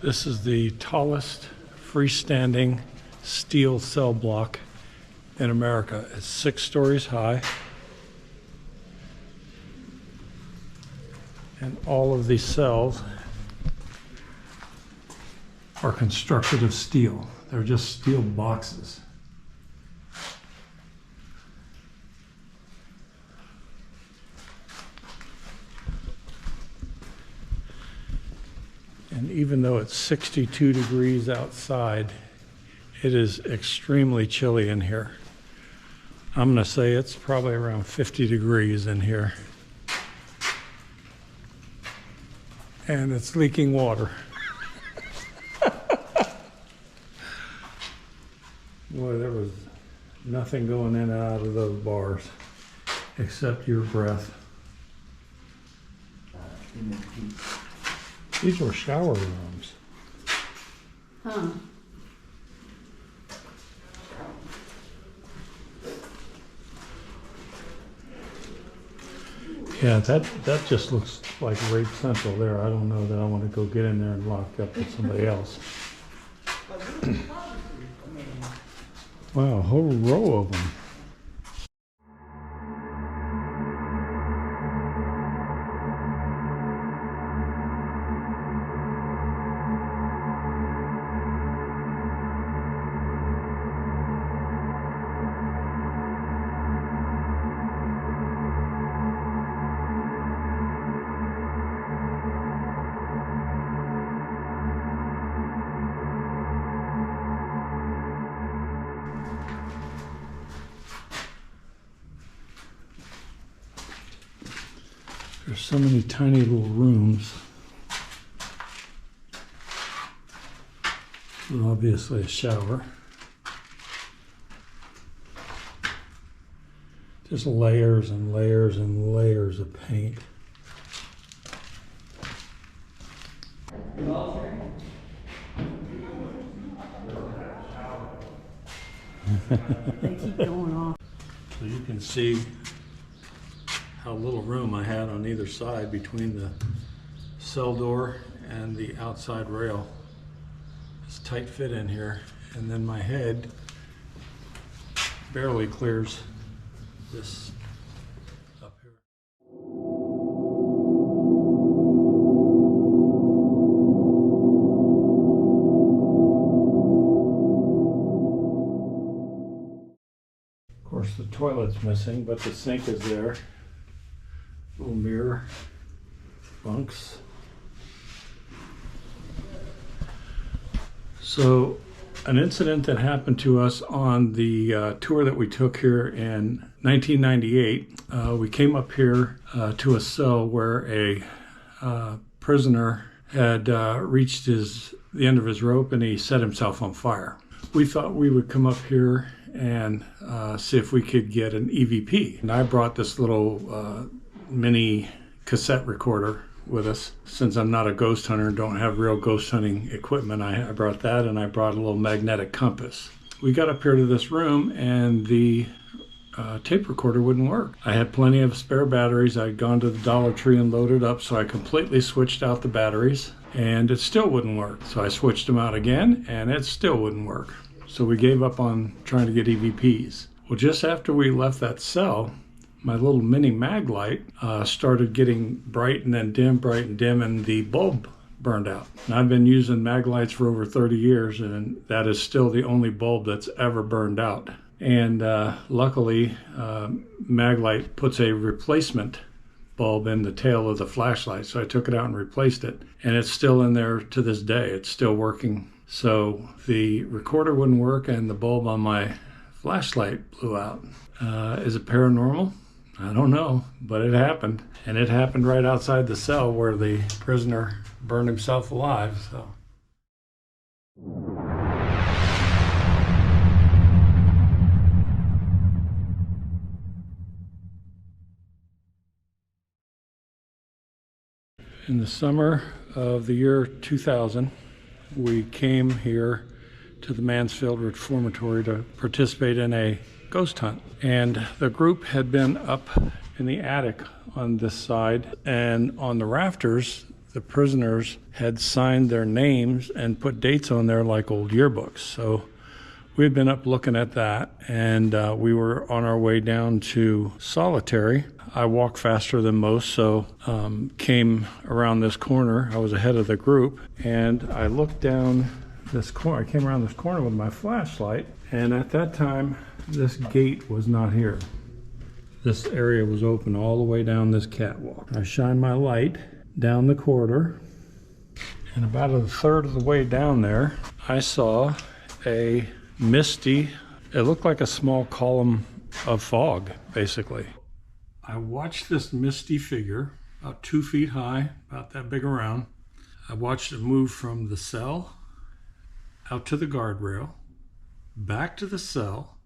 This is the tallest freestanding steel cell block in America. It's 6 stories high. And all of these cells are constructed of steel. They're just steel boxes. And even though it's 62 degrees outside, it is extremely chilly in here. I'm gonna say it's probably around 50 degrees in here. And it's leaking water. Boy, there was nothing going in and out of those bars except your breath. These were shower rooms. Huh. Yeah, that just looks like Rape Central there. I don't know that I want to go get in there and lock up with somebody else. Wow, a whole row of them. There's so many tiny little rooms. And obviously a shower. Just layers and layers and layers of paint. They keep going off. So you can see how little room I had on either side between the cell door and the outside rail. It's tight fit in here, and then my head barely clears this up here. Of course, the toilet's missing, but the sink is there. Little mirror, bunks. So an incident that happened to us on the tour that we took here in 1998, we came up here to a cell where a prisoner had reached the end of his rope and he set himself on fire. We thought we would come up here and see if we could get an EVP. And I brought this little mini cassette recorder with us. Since I'm not a ghost hunter and don't have real ghost hunting equipment, I brought that, and I brought a little magnetic compass. We got up here to this room and the tape recorder wouldn't work. I had plenty of spare batteries. I'd gone to the Dollar Tree and loaded up, so I completely switched out the batteries and it still wouldn't work. So I switched them out again and it still wouldn't work. So we gave up on trying to get EVPs. Well, just after we left that cell, my little mini mag light started getting bright and then dim, bright and dim, and the bulb burned out. And I've been using mag lights for over 30 years, and that is still the only bulb that's ever burned out. And luckily, Maglite puts a replacement bulb in the tail of the flashlight, so I took it out and replaced it, and it's still in there to this day. It's still working. So the recorder wouldn't work, and the bulb on my flashlight blew out. Is it paranormal? I don't know, but it happened. And it happened right outside the cell where the prisoner burned himself alive. So. In the summer of the year 2000, we came here to the Mansfield Reformatory to participate in a ghost hunt. And the group had been up in the attic on this side, and on the rafters the prisoners had signed their names and put dates on there like old yearbooks. So we had been up looking at that, and we were on our way down to Solitary. I walk faster than most, so came around this corner. I was ahead of the group, and I looked down this corner. I came around this corner with my flashlight, and at that time, this gate was not here. This area was open all the way down this catwalk. I shined my light down the corridor, and about a third of the way down there, I saw a misty, it looked like a small column of fog, basically. I watched this misty figure, about 2 feet high, about that big around. I watched it move from the cell out to the guardrail, back to the cell.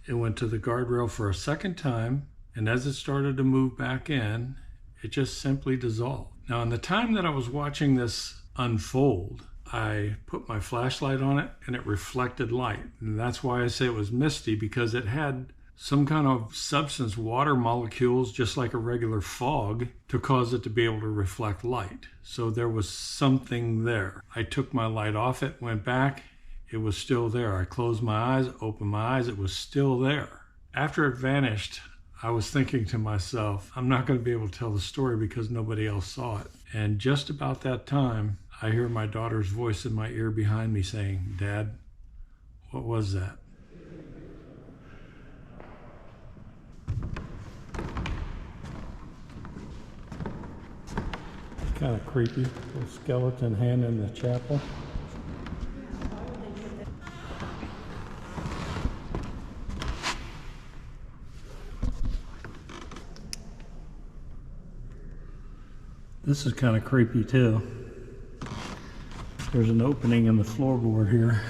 It went to the guardrail for a second time, and as it started to move back in, it just simply dissolved. Now, in the time that I was watching this unfold, I put my flashlight on it and it reflected light. And that's why I say it was misty, because it had some kind of substance, water molecules, just like a regular fog, to cause it to be able to reflect light. So there was something there. I took my light off it, went back, it was still there. I closed my eyes, opened my eyes, it was still there. After it vanished, I was thinking to myself, I'm not going to be able to tell the story because nobody else saw it. And just about that time, I hear my daughter's voice in my ear behind me saying, "Dad, what was that?" It's kind of creepy, little skeleton hand in the chapel. This is kind of creepy too. There's an opening in the floorboard here.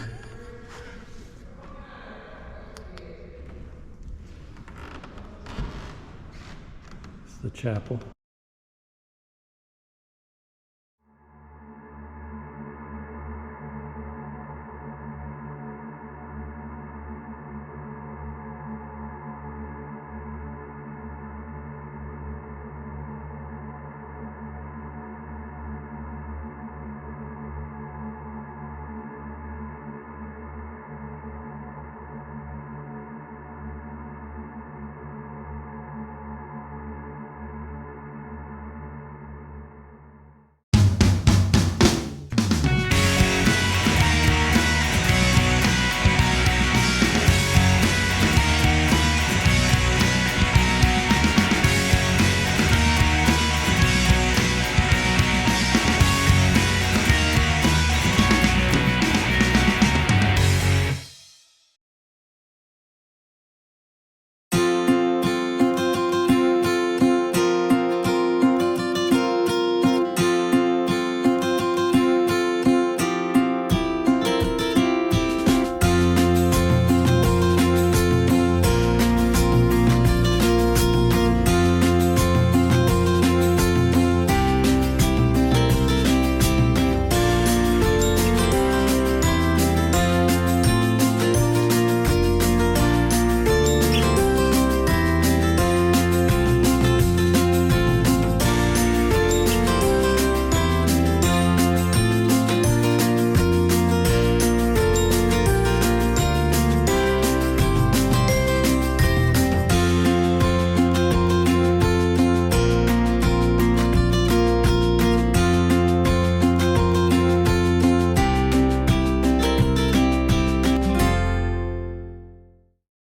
It's the chapel.